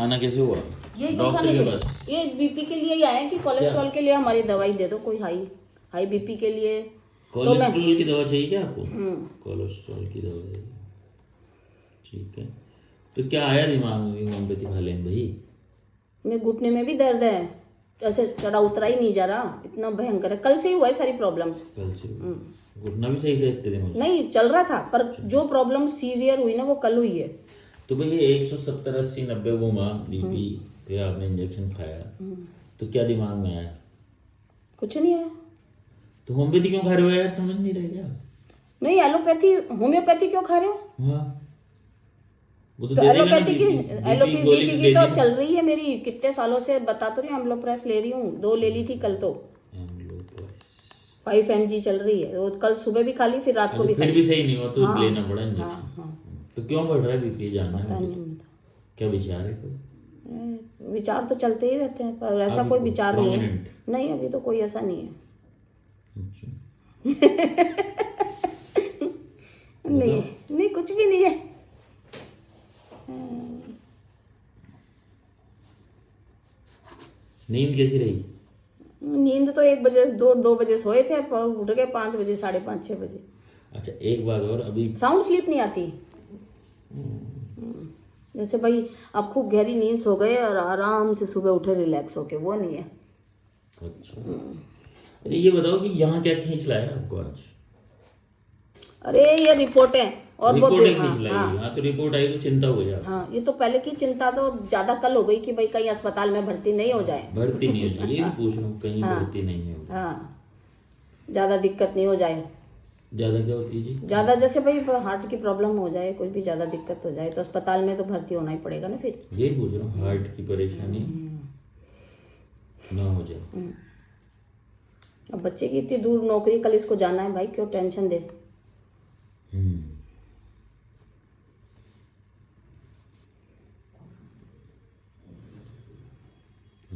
आना कैसे हुआ ये डॉक्टर के पास? ये बीपी के लिए ही आए कि कोलेस्ट्रॉल के लिए हमारी दवाई दे दो कोई हाई हाई बीपी के लिए। तो मैं कोलेस्ट्रॉल की दवा चाहिए क्या आपको? कोलेस्ट्रॉल की दवा चाहिए, ठीक है। तो क्या आया दिमाग में होम्योपैथी खा लें भाई? मेरे घुटने में भी दर्द है, ऐसे चढ़ा उतरा ही नहीं जा रहा, इतना भयंकर है। कल से ही हुआ है सारी प्रॉब्लम। कल से घुटना भी सही देखते थे मुझे। नहीं चल रहा था, पर जो प्रॉब्लम सीवियर हुई ना वो कल हुई है। तो भाई ये 170 80 90 घूमा बीपी, फिर आपने इंजेक्शन खाया, तो क्या दिमाग में आया? कुछ नहीं है। तो होम्योपैथी क्यों खा रहे हो यार, समझ नहीं रहे क्या? नहीं एलोपैथी होम्योपैथी क्यों खा रहे हो? हाँ वो तो तो दे देगा ना एलोपैथी की बीपी गोली बीपी तो की दे तो दी। चल रही है मेरी, कितने सालों से बता तो रही हूँ। एम्लोप्रेस ले रही हूँ, 2 ले ली थी कल तो। 5 mg चल रही है, वो कल सुबह भी खा ली, फिर रात को भी खा फिर ली। भी सही नहीं हुआ तो हाँ, लेना पड़ा हाँ इंजेक्शन। हाँ। तो क्यों बढ़ रहा है बीपी, जानना है पता मुझे। नहीं मुझे। क्या विचार है कोई? विचार तो चलते ही रहते हैं, पर ऐसा अभी कोई को विचार नहीं है। prominent? नहीं अभी तो कोई ऐसा नहीं है। अच्छा, नहीं नहीं कुछ भी नहीं है। नींद कैसी रही? नींद तो 1 बजे 2 बजे सोए थे, पर उठ गए 5 बजे 5:30 6 बजे। अच्छा एक बात और, अभी साउंड स्लीप नहीं आती। जैसे भाई आप खूब गहरी नींद सो गए और आराम से सुबह उठे रिलैक्स होके, वो नहीं है। अच्छा अरे ये बताओ कि यहाँ क्या खींच लाया आपको आज? अरे ये रिपोर्टें और वो रिपोर्ट हाँ खींच लाई? हाँ हाँ तो रिपोर्ट आई तो चिंता हो जाए। हाँ। ये तो पहले की चिंता तो ज़्यादा कल हो गई कि भाई कहीं अस्पताल में भर्ती नहीं हो जाए। भर्ती नहीं हो जाएगी, ये भी पूछ रहा हूँ कहीं भर्ती नहीं है? हाँ, ज़्यादा दिक्कत नहीं हो जाए। ज़्यादा क्या होती है जी? ज़्यादा जैसे भाई हार्ट की प्रॉब्लम हो जाए, कुछ भी ज़्यादा दिक्कत हो जाए तो अस्पताल में तो भर्ती होना ही पड़ेगा ना फिर। ये पूछ रहा हूँ हार्ट की परेशानी ना हो जाए। अब बच्चे की इतनी दूर नौकरी, कल इसको जाना है भाई, क्यों टेंशन दे।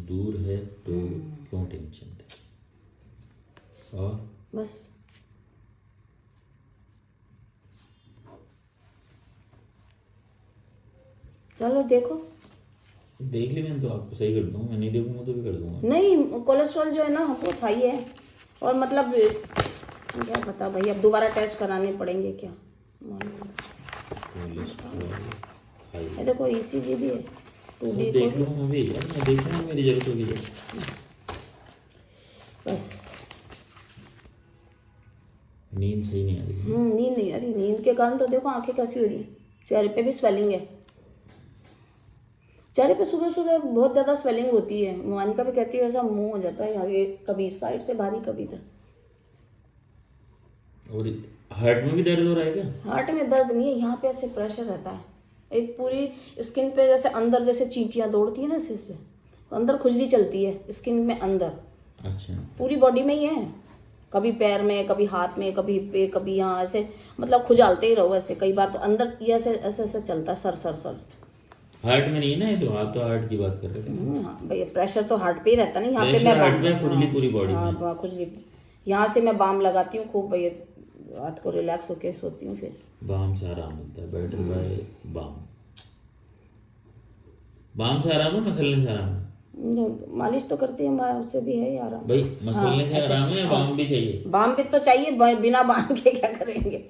दूर है तो क्यों टेंशन दे? और बस चलो देखो। देख ली मैंने तो आपको सही कर दूंगा, मैं नहीं देखूंगा तो भी कर दूंगा। नहीं कोलेस्ट्रॉल जो है ना वो था ही है, और मतलब क्या पता भाई, अब दोबारा टेस्ट कराने पड़ेंगे क्या। ये देखो ECG भी है 2D देख को। लूंगा मैं भी यार, मैं देख लूंगा, मेरी जरूरत होगी जब। बस नींद सही नहीं आ रही है। नींद नहीं आ रही, नींद के कारण तो देखो आंखें कैसी हो रही हैं, चेहरे पे भी स्वेलिंग है। चेहरे पे सुबह सुबह बहुत ज़्यादा स्वेलिंग होती है। मोनिका भी कहती है ऐसा मुंह हो जाता है आगे, कभी इस साइड से भारी कभी इधर। और हार्ट में भी दर्द हो रहा है क्या? हार्ट में दर्द नहीं है, यहाँ पे ऐसे प्रेशर रहता है, एक पूरी स्किन पे जैसे अंदर जैसे चींटियाँ दौड़ती है ना, इससे अंदर खुजली चलती है स्किन में अंदर। अच्छा पूरी बॉडी में ही है, कभी पैर में, कभी हाथ में, कभी पे, कभी यहाँ, ऐसे मतलब खुजालते ही रहो ऐसे। कई बार तो अंदर ये ऐसे ऐसे ऐसे चलता है, सर सर सर। हार्ट में नहीं है ना ये, तो आप तो हार्ट की बात कर रहे थे। हाँ भाई प्रेशर तो हार्ट पे ही रहता है ना। यहाँ पे प्रेशर मैं हार्ट बाम, में, खुजली पूरी बॉडी में। हाँ खुजली, यहाँ से मैं बाम लगाती हूँ खूब भाई, रात को रिलैक्स होके सोती हूँ फिर। बाम से आराम मिलता है, बेटर बाय बाम। बाम से आराम है, मसलने से आराम है? मालिश तो करती है माँ, उससे भी है यार। भाई मसलने से आराम है या बाम भी चाहिए? बाम भी तो चाहिए, बिना बाम के क्या करेंगे।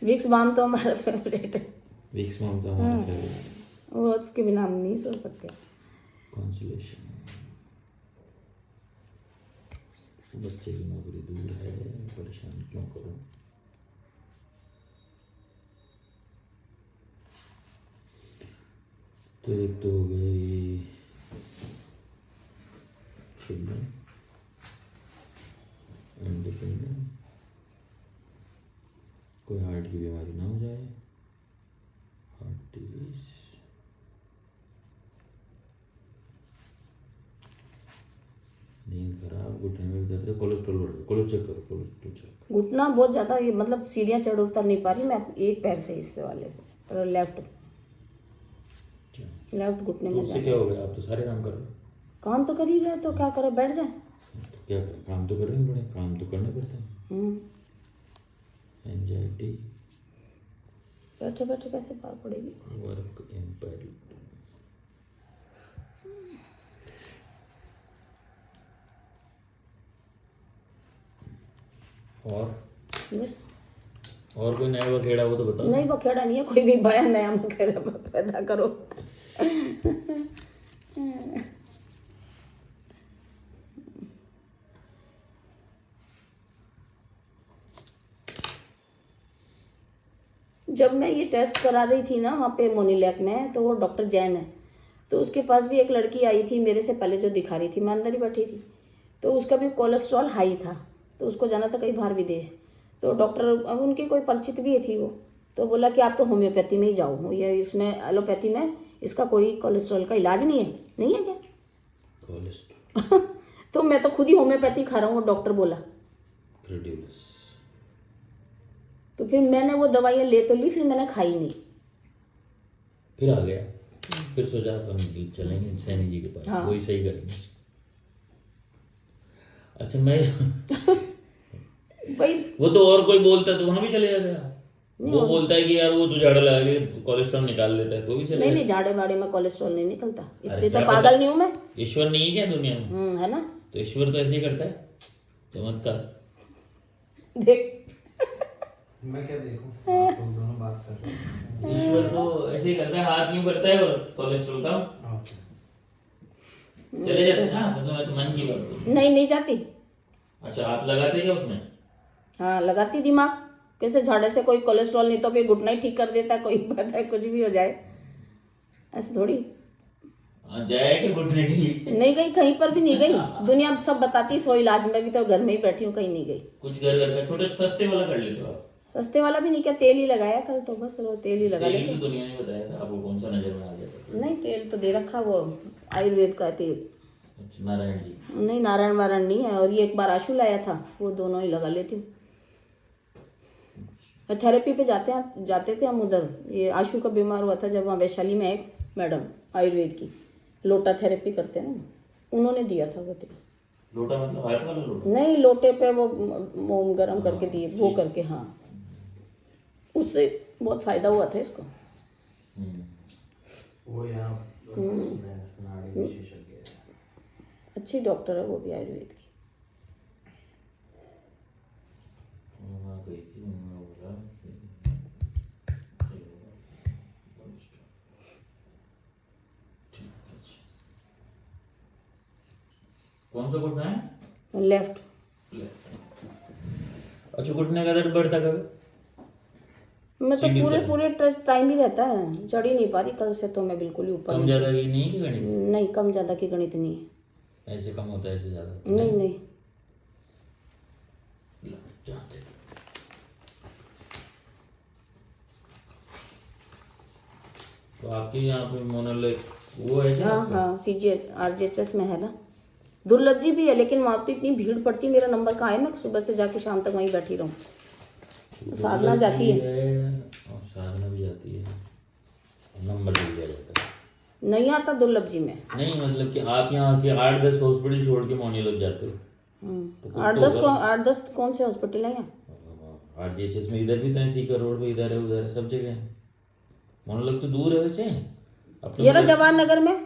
विक्स बाम तो हमारा फेवरेट है। विक्स बाम तो हमारा फेवरेट, वो उसके बिना हम नहीं सो सकते। कंसोलेशन। बच्चे की नौकरी दूर है, परेशान क्यों करूं? तो एक तो हो गई चिल्ड्रन, इंडिपेंडेंट, कोई हार्ट की बीमारी ना हो जाए, हार्ट डिजीज। नींद खराब, घुटने में भी दर्द है, कोलेस्ट्रॉल बढ़ गया, कोलेस्ट्रॉल चेक करो, कोलेस्ट्रॉल चेक। घुटना बहुत ज़्यादा ये मतलब सीढ़ियाँ चढ़ उतर नहीं पा रही मैं एक पैर से, इससे वाले से लेफ्ट घुटने में उससे क्या हो गया? आप तो सारे काम कर रहे हो। काम तो कर ही रहे, तो क्या करो, बैठ जाए। तो क्या करें, काम तो करने पड़े, काम तो करने पड़ते हैं। एंजाइटी, बैठे बैठे कैसे पार पड़ेगी। वर्क इम्पेयर्ड, और बस। और कोई नया बखेड़ा हो तो बताओ। नहीं बखेड़ा नहीं है कोई भी, भया नया बखेड़ा पैदा करो। जब मैं ये टेस्ट करा रही थी ना वहाँ पे मोनीलैक में, तो वो डॉक्टर जैन है, तो उसके पास भी एक लड़की आई थी मेरे से पहले जो दिखा रही थी, मैं अंदर ही बैठी थी, तो उसका भी कोलेस्ट्रॉल हाई था, तो उसको जाना था कहीं बाहर विदेश। तो डॉक्टर, अब उनकी कोई परिचित भी थी वो, तो बोला कि आप तो होम्योपैथी में ही जाओ, ये इसमें एलोपैथी में इसका कोई कोलेस्ट्रॉल का इलाज नहीं है। नहीं है क्या कोलेस्ट्रॉल? तो मैं तो खुद ही होम्योपैथी खा रहा हूँ, वो डॉक्टर बोला। क्रेडिबल्स। तो फिर मैंने वो दवाइयाँ ले तो ली, फिर मैंने खाई नहीं। फिर आ गया, फिर सोचा अपन चलेंगे सैनी जी के पास। हाँ। वही सही करेंगे। अच्छा मैं भाई वो तो और कोई बोलता है तो वहां भी चले जाते हैं। वो बोलता है कि यार वो तो झाड़ा लगा के कोलेस्ट्रॉल निकाल देता है तो भी चले नहीं, झाड़े बाड़े में कोलेस्ट्रॉल नहीं निकलता, इतनी अरे तो क्या पागल नहीं हूँ मैं। ईश्वर नहीं है क्या दुनिया में? है ना। तो ईश्वर तो ऐसे ही करता है चमत्कार। देख मैं क्या देखूं, आप लोग दोनों बात कर रहे हैं। ईश्वर तो ऐसे ही करता है, हाथ यूं करता है और कोलेस्ट्रॉल का हाँ। चले जाते हैं। हाँ तो मन की बात है। नहीं जाती। अच्छा आप लगाते क्या उसमें? हाँ लगाती दिमाग, कैसे झाड़े से कोई कोलेस्ट्रॉल नहीं तो फिर घुटना ही ठीक कर देता है, कोई बात है कुछ भी हो जाए, ऐसे थोड़ी। जाए कि घुटने के लिए? नहीं गई, कहीं पर भी नहीं गई। दुनिया सब बताती सो इलाज, में भी तो घर में ही बैठी हूँ, कहीं नहीं गई। कुछ घर का छोटे सस्ते वाला कर लेते हो आप? सस्ते वाला भी नहीं, क्या तेल ही लगाया कल तो, बस वो तेल ही लगा तेल लेते। भी दुनिया ने बताया था आपको, कौन सा नजर में आ गया था? नहीं तेल तो दे रखा, वो आयुर्वेद का तेल। अच्छा नारायण जी। नहीं नारायण वारायण नहीं है। और ये एक बार आशु लाया था, वो दोनों ही लगा लेती हूँ। थेरेपी पे जाते थे हम उधर। ये आशु का बीमार हुआ था जब वहाँ वैशाली में एक मैडम आयुर्वेद की लोटा थेरेपी करते हैं ना, उन्होंने दिया था वो तेल। लोटा मतलब हाथ वाला लोटा? नहीं लोटे पे वो मोम गरम करके दिए, वो करके। हाँ उससे बहुत फायदा हुआ था इसको। वो यहाँ नाड़ी विशेषज्ञ है। अच्छी डॉक्टर है वो भी आयुर्वेद की। वहाँ गई थी, वहाँ बोला कौन सा घुटना है? लेफ्ट। अच्छा घुटने का दर्द बढ़ता कभी? मैं तो पूरे टाइम ही रहता है, चढ़ ही नहीं पा रही कल से, तो मैं बिल्कुल ही ऊपर कम ज्यादा की नहीं है कि गणित? नहीं कम ज्यादा की गणित नहीं है। ऐसे कम होता है ऐसे ज्यादा? नहीं जाते तो आपके यहाँ पे मोनोलेक वो है क्या? हाँ CGHRS में है ना। दुर्लभ जी भी है, लेकिन वहाँ तो इतनी भीड़ पड़ती, मेरा नंबर कहाँ है, मैं सुबह से जाके शाम तक वहीं बैठी रहूँ। साधना जाती है और साधना भी जाती है, नंबर दे दिया जाता है। नहीं आता दुर्लभ जी में। नहीं मतलब कि आप यहाँ के 8-10 हॉस्पिटल छोड़ के मोनीलोक जाते हो? तो 8-10 कौन से हॉस्पिटल है यहाँ? RGHS में इधर भी तो है, सीकर रोड पे इधर है उधर है, सब जगह है। मोनीलोक तो दूर है वैसे ये रहा जवाहर नगर में,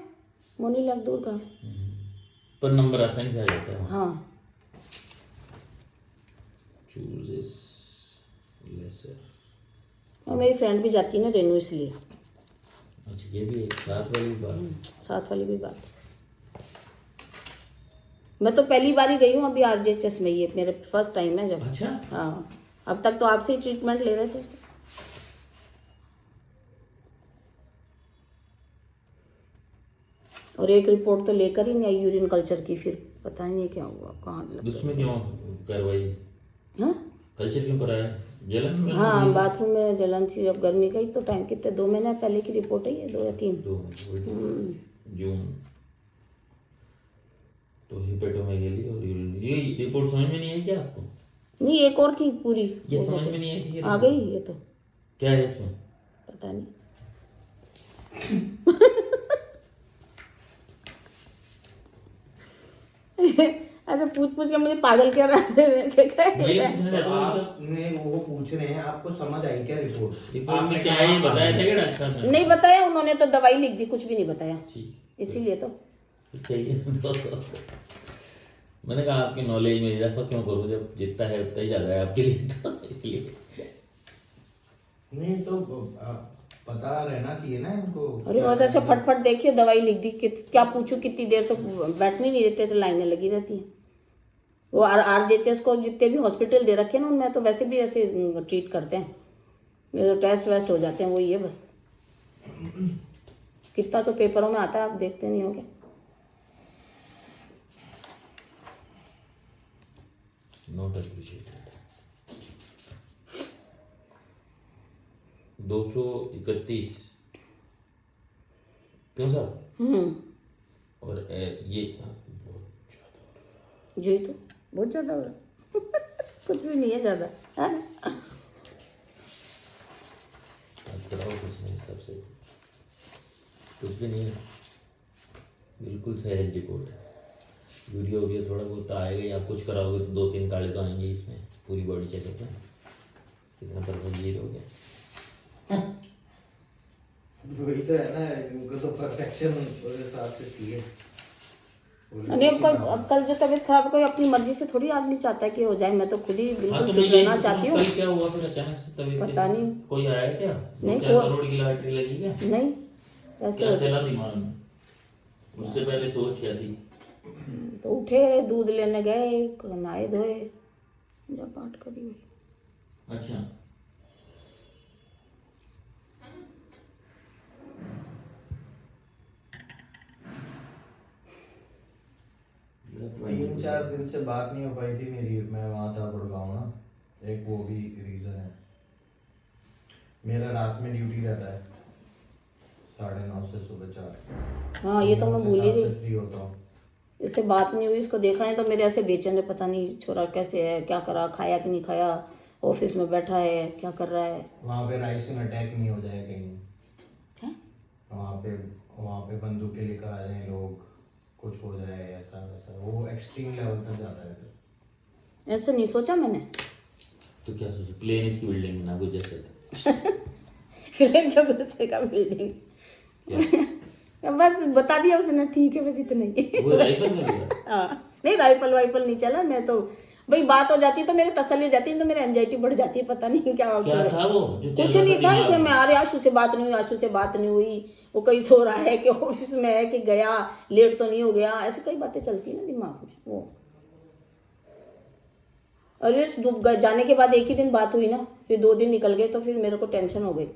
मोनीलोक दूर का है। पर नंबर आसानी से आ जाता है। हाँ चूजेस लेसर। और मेरी फ्रेंड भी जाती है ना रेनू, इसलिए। अच्छा ये भी एक साथ वाली बात। साथ वाली भी बात। मैं तो पहली बार ही गई हूँ अभी RGHS में, ये मेरे फर्स्ट टाइम है जब। अच्छा हाँ अब तक तो आपसे ही ट्रीटमेंट ले रहे थे। और एक रिपोर्ट तो लेकर ही नहीं आई यूरिन कल्चर की, फिर पता नहीं क्या हुआ, कहाँ लग उसमें क्यों करवाई? हाँ कल्चर क्यों कराया? जलन में? हाँ बाथरूम में जलन थी, जब गर्मी गई तो टाइम कितने 2 महीने पहले की रिपोर्ट है ये, 2 या 3। 2 महीने जून। तो हिपेटोमेगेली और ये रिपोर्ट समझ में नहीं आई क्या आपको? नहीं एक और थी पूरी, ये समझ में नहीं आई थी? आ गई ये तो। क्या है इसमें? पता नहीं। ऐसे पूछ के मुझे पागल कर रहे थे। आपने वो पूछ रहे हैं, आपको समझ आई क्या रिपोर्ट? आपने क्या ही बताया था क्या डॉक्टर ने? नहीं बताया उन्होंने, तो दवाई लिख दी, कुछ भी नहीं बताया, ठीक इसीलिए तो। चाहिए तो मैंने कहा आपकी नॉलेज में इजाफा क्यों करूँ जब जितना है उतना ही ज़्यादा है आपके लिए, तो इसलिए। नहीं तो पता रहना चाहिए ना इनको। अरे बहुत ऐसे फटफट देखिए दवाई लिख दी कि क्या पूछूं, कितनी देर तक बैठने नहीं देते, तो लाइनें लगी रहती हैं। वो RJHS को जितने भी हॉस्पिटल दे रखे हैं ना, उनमें तो वैसे भी ऐसे ट्रीट करते हैं, मेरे टेस्ट वेस्ट हो जाते हैं, वही है बस। कितना तो पेपरों में आता है, आप देखते नहीं हो क्या? Not appreciated. 231 क्यों साहब? और ये बहुत ज़्यादा जी, तो बहुत ज़्यादा हो रहा है। कुछ भी नहीं है ज़्यादा, है? कराओ, कुछ नहीं, सबसे कुछ भी नहीं है, बिल्कुल सहज रिपोर्ट है। वीडियो थोड़ा बहुत तो आएगा ही, आप कुछ कराओगे तो 2-3 काले तो आएंगे इसमें, पूरी बॉडी चेकअप है। कितना परफेक्ट हो गया। वही तो है ना, इनको तो परफेक्शन उस हिसाब से चाहिए। नहीं, अब कल जो तबीयत खराब, कोई अपनी मर्जी से थोड़ी आदमी चाहता है कि हो जाए। मैं तो खुद ही हाँ, बिल्कुल तो फिट रहना चाहती हूँ। कल क्या हुआ फिर अचानक से तबीयत? पता नहीं, कोई आया क्या? नहीं, 4 करोड़ की लॉटरी लगी क्या? नहीं, ऐसे क्या चला दिमाग में? उससे पहले सोच क्या थी? तो उठे, दूध लेने गए, नहाए धोए, पूजा पाठ करी हुई। अच्छा, 3-4 दिन से बात नहीं हो पाई थी मेरी। मैं वहाँ था गुड़गांव ना, एक वो भी रीज़न है। मेरा रात में ड्यूटी रहता है 9:30 से सुबह 4। हाँ, ये तो मैं भूल ही गई, फ्री होता हूँ। इससे बात नहीं हुई। इसको देखा है तो मेरे ऐसे बेचैन है, पता नहीं छोरा कैसे है, क्या करा, खाया कि नहीं खाया, ऑफिस में बैठा है, क्या कर रहा है। वहाँ पे राइसिंग अटैक नहीं हो जाए कहीं हैं? वहाँ पे बंदूकें लेकर आ जाए लोग, कुछ हो जाए ऐसा वैसा, वो एक्सट्रीम लेवल तक जाता है फिर। ऐसे नहीं सोचा मैंने। तो क्या सोचा? प्लेन इसकी बिल्डिंग में ना कुछ जैसे फिल्म क्या घुसेगा बिल्डिंग? बस बता दिया उसने, ठीक है, बस इतना ही। वो राइफल में गया। हाँ, नहीं, राइफल वाइफल नहीं चला। मैं तो भाई बात हो जाती तो मेरी तसल्ली हो जाती, तो मेरी एंजाइटी बढ़ जाती है, पता नहीं क्या था वो जो कुछ चल रहा नहीं था। दिमाग इसे में? मैं आ रही, आशु से बात नहीं हुई, आशु से बात नहीं हुई, वो कहीं सो रहा है कि ऑफिस में है कि गया, लेट तो नहीं हो गया, ऐसी कई बातें चलती है ना दिमाग में वो। और इस जाने के बाद एक ही दिन बात हुई ना, फिर 2 दिन निकल गए, तो फिर मेरे को टेंशन हो गई।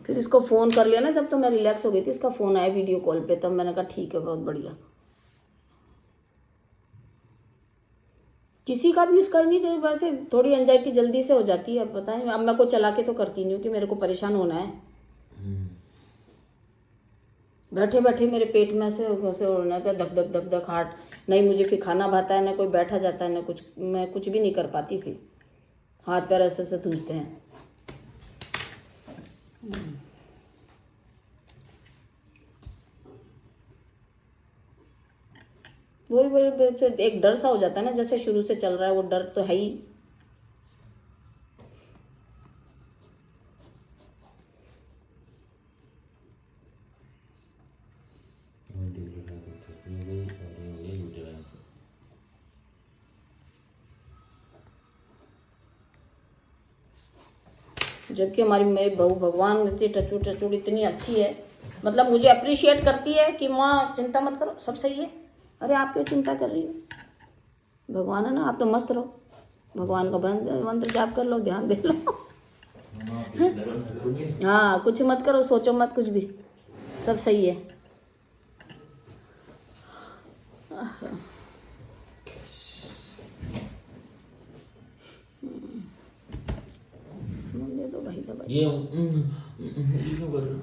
फिर इसको फ़ोन कर लिया ना, तब तो मैं रिलैक्स हो गई थी। इसका फ़ोन आया वीडियो कॉल पे, तब मैंने कहा ठीक है, बहुत बढ़िया। किसी का भी इसका ही नहीं, वैसे थोड़ी एंजाइटी जल्दी से हो जाती है, पता नहीं। अब मैं को चला के तो करती नहीं हूँ कि मेरे को परेशान होना है। बैठे बैठे मेरे पेट में से होना था, धक धक धक धक हार्ट। नहीं मुझे फिर खाना भाता है, ना कोई बैठा जाता है, ना कुछ, मैं कुछ भी नहीं कर पाती। फिर हाथ पैर ऐसे से धूजते हैं। वही फिर एक डर सा हो जाता है ना, जैसे शुरू से चल रहा है वो डर तो है ही। जबकि हमारी मेरी बहू भगवान इतनी टचूड़ इतनी अच्छी है, मतलब मुझे अप्रिशिएट करती है कि माँ चिंता मत करो, सब सही है। अरे आप क्यों चिंता कर रही हो? भगवान है ना, आप तो मस्त रहो, भगवान का मंत्र जाप कर लो, ध्यान दे लो। हाँ, कुछ मत करो, सोचो मत कुछ भी, सब सही है। दे दो भाई दवाई। ये क्यों कर रहे हो?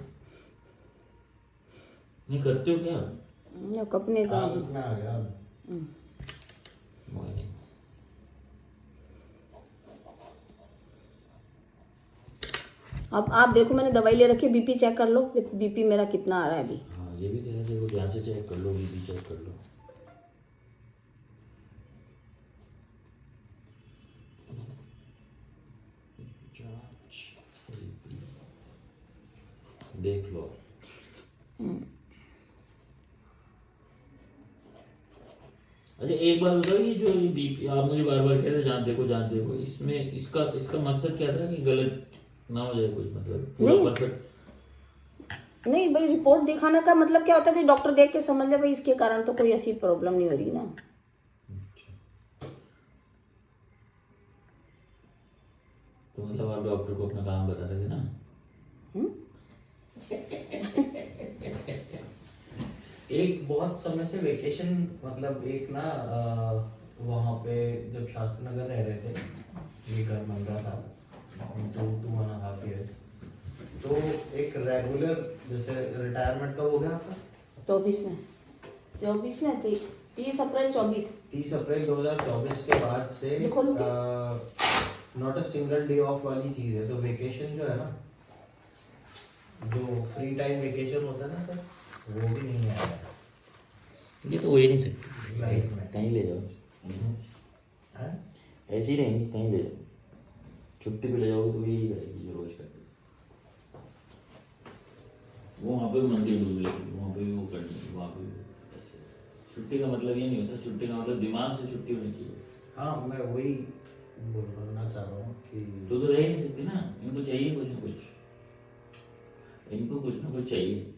नहीं करते हो क्या? कपने का आदत में आ गया। नहीं। अब आप देखो, मैंने दवाई ले रखी है, बीपी चेक कर लो, बीपी मेरा कितना आ रहा है अभी। हाँ, ये भी कह रहे हो, ध्यान से चेक कर लो, बीपी चेक कर लो। देख लो। अच्छा एक बार बताओ, ये जो बीपी आप मुझे बार बार कहते जान देखो, इसमें इसका इसका मकसद क्या था कि गलत ना हो जाए कुछ, मतलब पूरा नहीं। परफेक्ट? नहीं भाई, रिपोर्ट दिखाने का मतलब क्या होता है कि डॉक्टर देख के समझ ले भाई इसके कारण तो कोई ऐसी प्रॉब्लम नहीं हो रही ना। तो मतलब आप डॉक्टर को अपना काम बता रहे थे ना? एक बहुत समय से वेकेशन, मतलब एक ना वहाँ पे जब शास्त्री नगर रह रहे थे, ये घर बन रहा था 2.5 years, तो एक रेगुलर जैसे रिटायरमेंट कब हो गया आपका? 24 में 30 अप्रैल 24। 30 अप्रैल 2024 के बाद से देखो लोगे। Not a single day of वाली चीज़ है। तो वेकेशन जो है ना, जो फ्री टाइम वेकेशन होता है ना सर, वो भी नहीं आया ये तो हो ही नहीं सकती, लाइफ में। कहीं ले जाओ, हैं? ऐसे ही रहेंगे, कहीं ले जाओ, छुट्टी पे ले जाओगे तो यही रहेगी जो रोज करते। वो वहाँ पे भी मंदिर डूब लेगी, वहाँ पे भी वो करनी है, वहाँ पे भी ऐसे। छुट्टी का मतलब ये नहीं होता, छुट्टी का मतलब दिमाग से छुट्टी होनी चाहिए। हाँ, मैं वही बोलना चाह रहा हूँ कि तो रह ही नहीं सकती ना, इनको चाहिए कुछ ना कुछ, इनको कुछ ना कुछ चाहिए।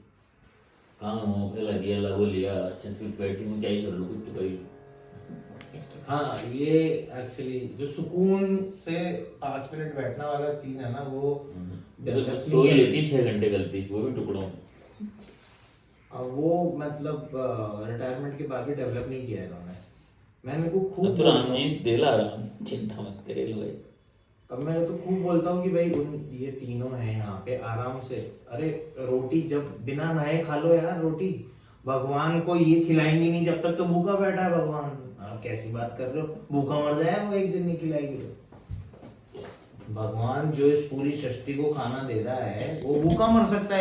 काम हो पहला दिया ला वो लिया, अच्छा फिर बैठी हूँ क्या ही कर लूँ, कुछ तो कर ही लूँ। हाँ, ये एक्चुअली जो सुकून से 5 मिनट बैठना वाला सीन है ना, वो develop सो ही नहीं लेती 6 घंटे गलती, वो भी टुकड़ों में। अब वो मतलब रिटायरमेंट के बाद भी डेवलप नहीं किया है इन्होंने। मैंने को खूब अब तो बोलता राम हूँ- जी देला राम, चिंता मत करे लो भाई। अब मैं तो खूब बोलता हूँ कि भाई ये तीनों हैं यहाँ पे आराम से, अरे रोटी जब बिना नहाए खा लो यार रोटी, भगवान को ये खिलाएंगी नहीं जब तक तो भूखा बैठा है भगवान। आप कैसी बात कर रहे हो, भूखा मर जाए वो एक दिन नहीं खिलाएगी तो। भगवान जो इस पूरी सृष्टि को खाना दे रहा है वो भूखा मर सकता है।